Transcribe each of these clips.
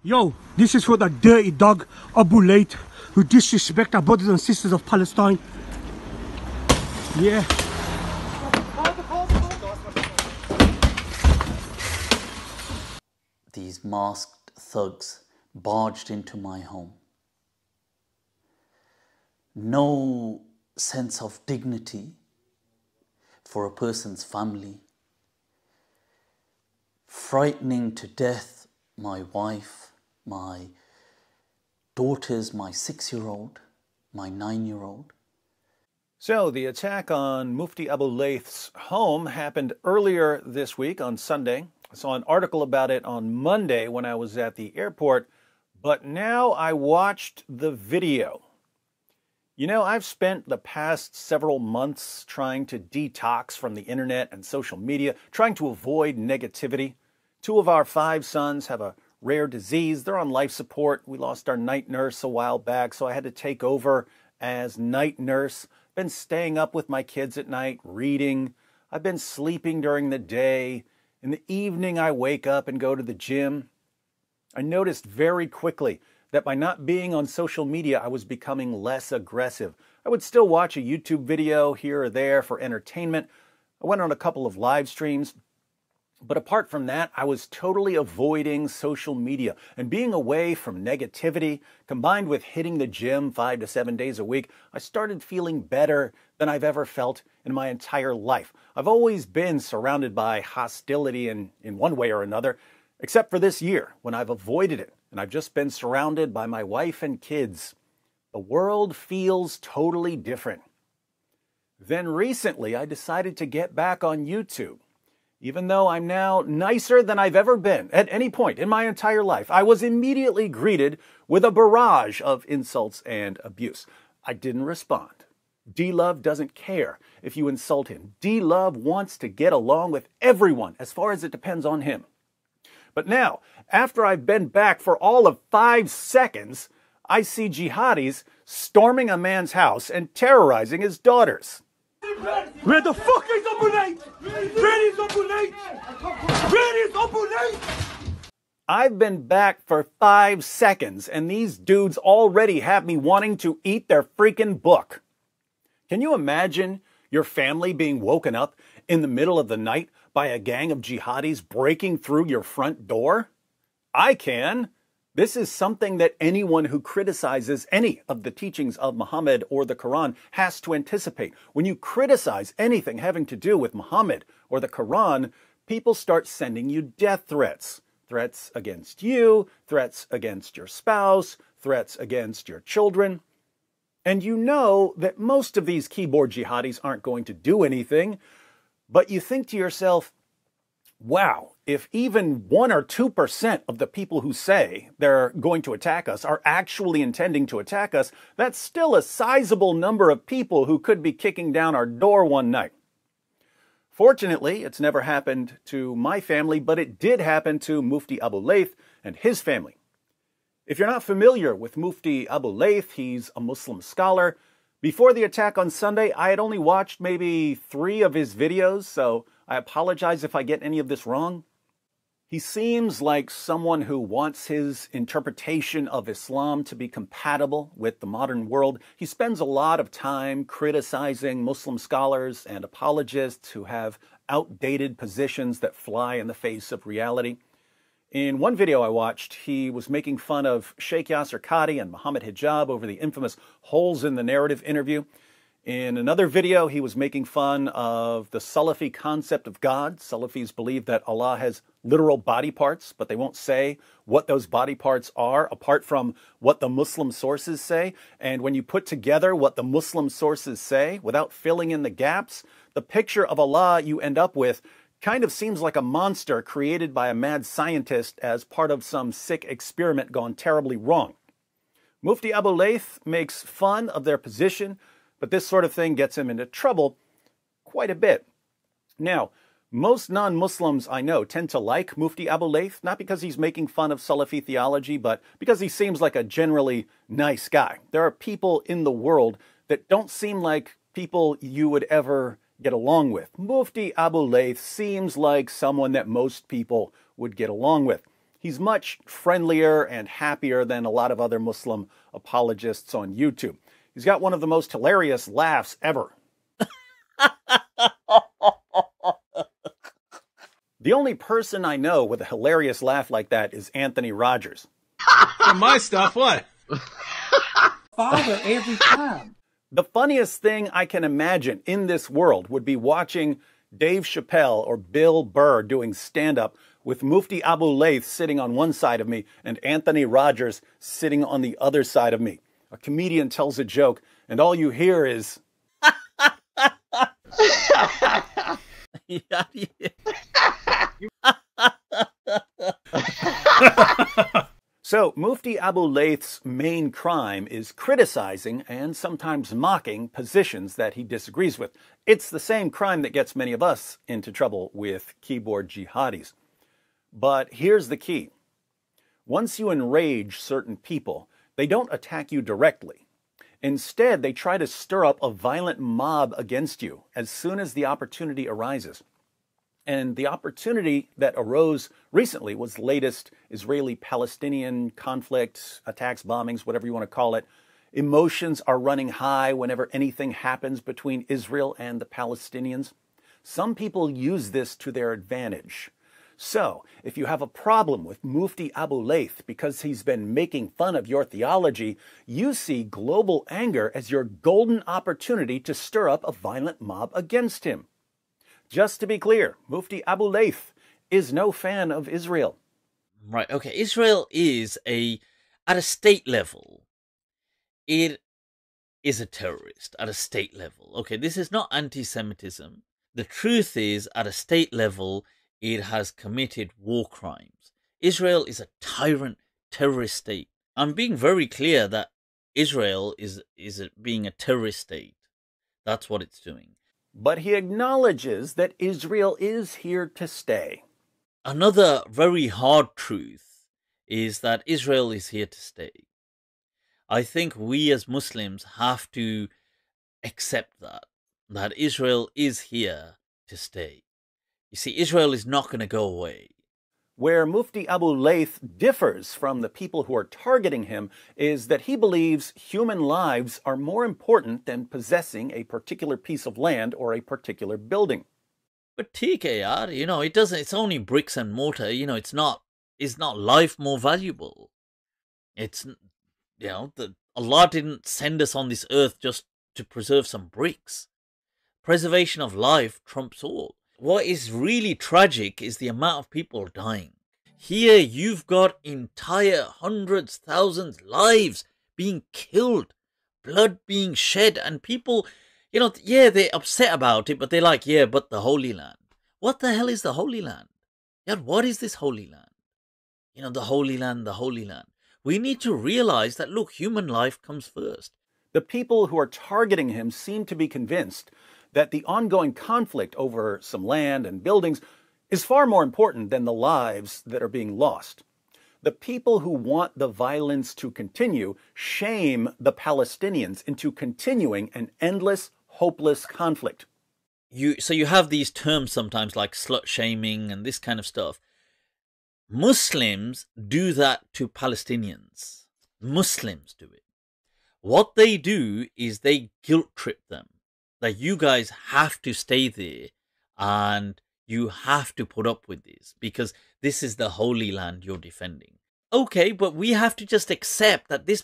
Yo, this is for the dirty dog Abu Layth who disrespect our brothers and sisters of Palestine. Yeah. These masked thugs barged into my home. No sense of dignity for a person's family. Frightening to death my wife, my daughters, my 6-year-old, my 9-year-old. So the attack on Mufti Abu Layth's home happened earlier this week on Sunday. I saw an article about it on Monday when I was at the airport, but now I watched the video. You know, I've spent the past several months trying to detox from the internet and social media, trying to avoid negativity. 2 of our 5 sons have a rare disease. They're on life support. We lost our night nurse a while back, so I had to take over as night nurse. Been staying up with my kids at night, reading. I've been sleeping during the day. In the evening, I wake up and go to the gym. I noticed very quickly that by not being on social media, I was becoming less aggressive. I would still watch a YouTube video here or there for entertainment. I went on a couple of live streams. But apart from that, I was totally avoiding social media, and being away from negativity, combined with hitting the gym 5 to 7 days a week, I started feeling better than I've ever felt in my entire life. I've always been surrounded by hostility in one way or another, except for this year when I've avoided it, and I've just been surrounded by my wife and kids. The world feels totally different. Then recently, I decided to get back on YouTube. Even though I'm now nicer than I've ever been at any point in my entire life, I was immediately greeted with a barrage of insults and abuse. I didn't respond. D-Love doesn't care if you insult him. D-Love wants to get along with everyone as far as it depends on him. But now, after I've been back for all of 5 seconds, I see jihadis storming a man's house and terrorizing his daughters. Where the fuck is Abu Layth? Where is Abu Layth? Where is Abu Layth? I've been back for 5 seconds, and these dudes already have me wanting to eat their freaking book. Can you imagine your family being woken up in the middle of the night by a gang of jihadis breaking through your front door? I can. This is something that anyone who criticizes any of the teachings of Muhammad or the Quran has to anticipate. When you criticize anything having to do with Muhammad or the Quran, people start sending you death threats. Threats against you, threats against your spouse, threats against your children. And you know that most of these keyboard jihadis aren't going to do anything, but you think to yourself, wow, if even 1 or 2% of the people who say they're going to attack us are actually intending to attack us, that's still a sizable number of people who could be kicking down our door one night. Fortunately, it's never happened to my family, but it did happen to Mufti Abu Layth and his family. If you're not familiar with Mufti Abu Layth, he's a Muslim scholar. Before the attack on Sunday, I had only watched maybe 3 of his videos, so I apologize if I get any of this wrong. He seems like someone who wants his interpretation of Islam to be compatible with the modern world. He spends a lot of time criticizing Muslim scholars and apologists who have outdated positions that fly in the face of reality. In one video I watched, he was making fun of Sheikh Yasser Qadhi and Muhammad Hijab over the infamous holes in the narrative interview. In another video, he was making fun of the Salafi concept of God. Salafis believe that Allah has literal body parts, but they won't say what those body parts are apart from what the Muslim sources say. And when you put together what the Muslim sources say without filling in the gaps, the picture of Allah you end up with kind of seems like a monster created by a mad scientist as part of some sick experiment gone terribly wrong. Mufti Abu Layth makes fun of their position, but this sort of thing gets him into trouble quite a bit. Now, most non-Muslims I know tend to like Mufti Abu Layth, not because he's making fun of Salafi theology, but because he seems like a generally nice guy. There are people in the world that don't seem like people you would ever get along with. Mufti Abu Layth seems like someone that most people would get along with. He's much friendlier and happier than a lot of other Muslim apologists on YouTube. He's got one of the most hilarious laughs ever. The only person I know with a hilarious laugh like that is Anthony Rogers. For my stuff, what? Father every time. The funniest thing I can imagine in this world would be watching Dave Chappelle or Bill Burr doing stand-up with Mufti Abu Layth sitting on one side of me and Anthony Rogers sitting on the other side of me. A comedian tells a joke, and all you hear is... So, Mufti Abu Layth's main crime is criticizing and sometimes mocking positions that he disagrees with. It's the same crime that gets many of us into trouble with keyboard jihadis. But here's the key. Once you enrage certain people, they don't attack you directly. Instead, they try to stir up a violent mob against you as soon as the opportunity arises. And the opportunity that arose recently was the latest Israeli-Palestinian conflict, attacks, bombings, whatever you want to call it. Emotions are running high whenever anything happens between Israel and the Palestinians. Some people use this to their advantage. So, if you have a problem with Mufti Abu Layth because he's been making fun of your theology, you see global anger as your golden opportunity to stir up a violent mob against him. Just to be clear, Mufti Abu Layth is no fan of Israel. Right, okay. Israel is at a state level, it is a terrorist at a state level. Okay, this is not anti-Semitism. The truth is, at a state level, it has committed war crimes. Israel is a tyrant terrorist state. I'm being very clear that Israel is being a terrorist state. That's what it's doing. But he acknowledges that Israel is here to stay. Another very hard truth is that Israel is here to stay. I think we as Muslims have to accept that Israel is here to stay. You see, Israel is not going to go away. Where Mufti Abu Layth differs from the people who are targeting him is that he believes human lives are more important than possessing a particular piece of land or a particular building. But TKR, it's only bricks and mortar, it's not life more valuable. It's, Allah didn't send us on this earth just to preserve some bricks. Preservation of life trumps all. What is really tragic is the amount of people dying. Here you've got entire hundreds, thousands lives being killed, blood being shed, and people, they're upset about it, but they're like, yeah, but the Holy Land. What the hell is the Holy Land? Yeah, what is this Holy Land? The Holy Land, the Holy Land. We need to realize that, look, human life comes first. The people who are targeting him seem to be convinced that the ongoing conflict over some land and buildings is far more important than the lives that are being lost. The people who want the violence to continue shame the Palestinians into continuing an endless, hopeless conflict. So you have these terms sometimes like slut shaming and this kind of stuff. Muslims do that to Palestinians. Muslims do it. What they do is they guilt trip them. That you guys have to stay there and you have to put up with this because this is the Holy Land you're defending. Okay, but we have to just accept that this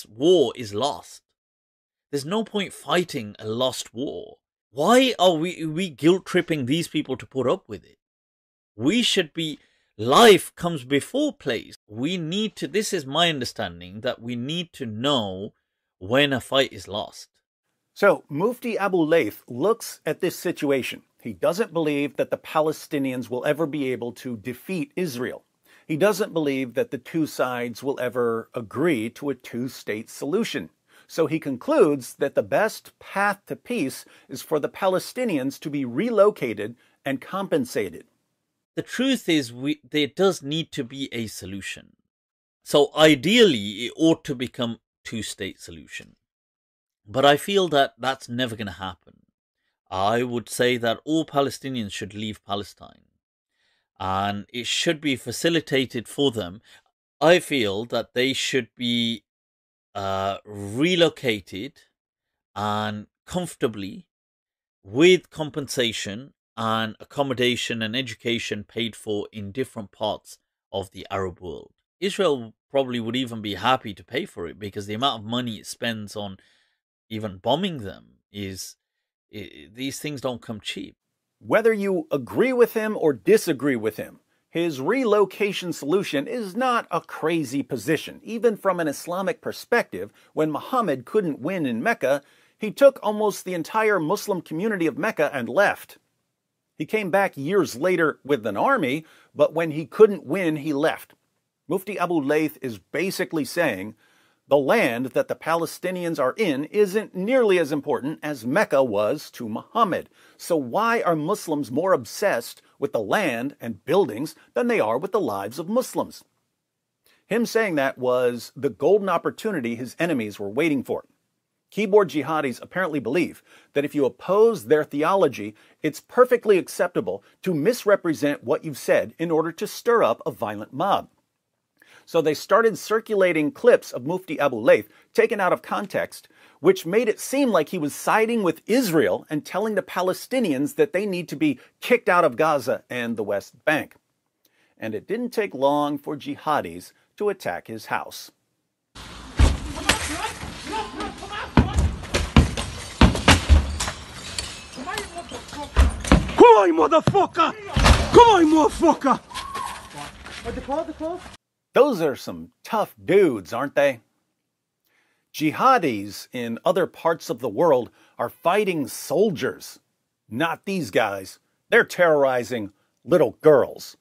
war is lost. There's no point fighting a lost war. Why are we guilt tripping these people to put up with it? We should be, life comes before place. This is my understanding, that we need to know when a fight is lost. So, Mufti Abu Layth looks at this situation. He doesn't believe that the Palestinians will ever be able to defeat Israel. He doesn't believe that the two sides will ever agree to a two-state solution. So he concludes that the best path to peace is for the Palestinians to be relocated and compensated. The truth is, there does need to be a solution. So ideally, it ought to become two-state solution. But I feel that that's never going to happen. I would say that all Palestinians should leave Palestine. and it should be facilitated for them. I feel that they should be relocated and comfortably with compensation and accommodation and education paid for in different parts of the Arab world. Israel probably would even be happy to pay for it because the amount of money it spends on even bombing them these things don't come cheap. Whether you agree with him or disagree with him, his relocation solution is not a crazy position. Even from an Islamic perspective, when Muhammad couldn't win in Mecca, he took almost the entire Muslim community of Mecca and left. He came back years later with an army, but when he couldn't win, he left. Mufti Abu Layth is basically saying the land that the Palestinians are in isn't nearly as important as Mecca was to Muhammad. So why are Muslims more obsessed with the land and buildings than they are with the lives of Muslims? Him saying that was the golden opportunity his enemies were waiting for. Keyboard jihadis apparently believe that if you oppose their theology, it's perfectly acceptable to misrepresent what you've said in order to stir up a violent mob. So they started circulating clips of Mufti Abu Layth taken out of context, which made it seem like he was siding with Israel and telling the Palestinians that they need to be kicked out of Gaza and the West Bank. And it didn't take long for jihadis to attack his house. Come on, motherfucker! Come on, motherfucker! Those are some tough dudes, aren't they? Jihadis in other parts of the world are fighting soldiers. Not these guys. They're terrorizing little girls.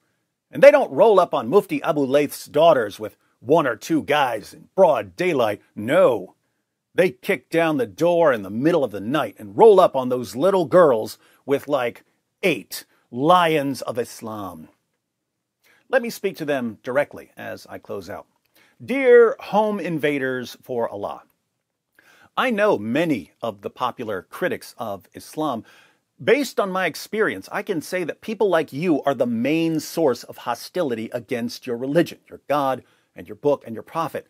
And they don't roll up on Mufti Abu Layth's daughters with 1 or 2 guys in broad daylight. No. They kick down the door in the middle of the night and roll up on those little girls with like 8 lions of Islam. Let me speak to them directly as I close out. Dear home invaders for Allah, I know many of the popular critics of Islam. Based on my experience, I can say that people like you are the main source of hostility against your religion, your God, and your book and your prophet.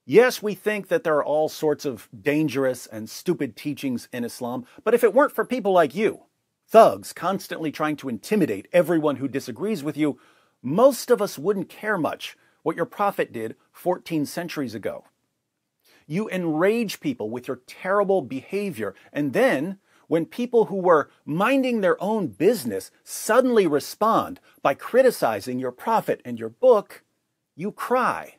Yes, we think that there are all sorts of dangerous and stupid teachings in Islam, but if it weren't for people like you, thugs constantly trying to intimidate everyone who disagrees with you, most of us wouldn't care much what your prophet did 14 centuries ago. You enrage people with your terrible behavior, and then, when people who were minding their own business suddenly respond by criticizing your prophet and your book, you cry,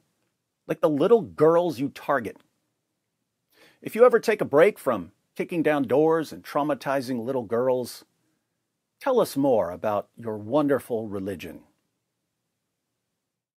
like the little girls you target. If you ever take a break from kicking down doors and traumatizing little girls, tell us more about your wonderful religion.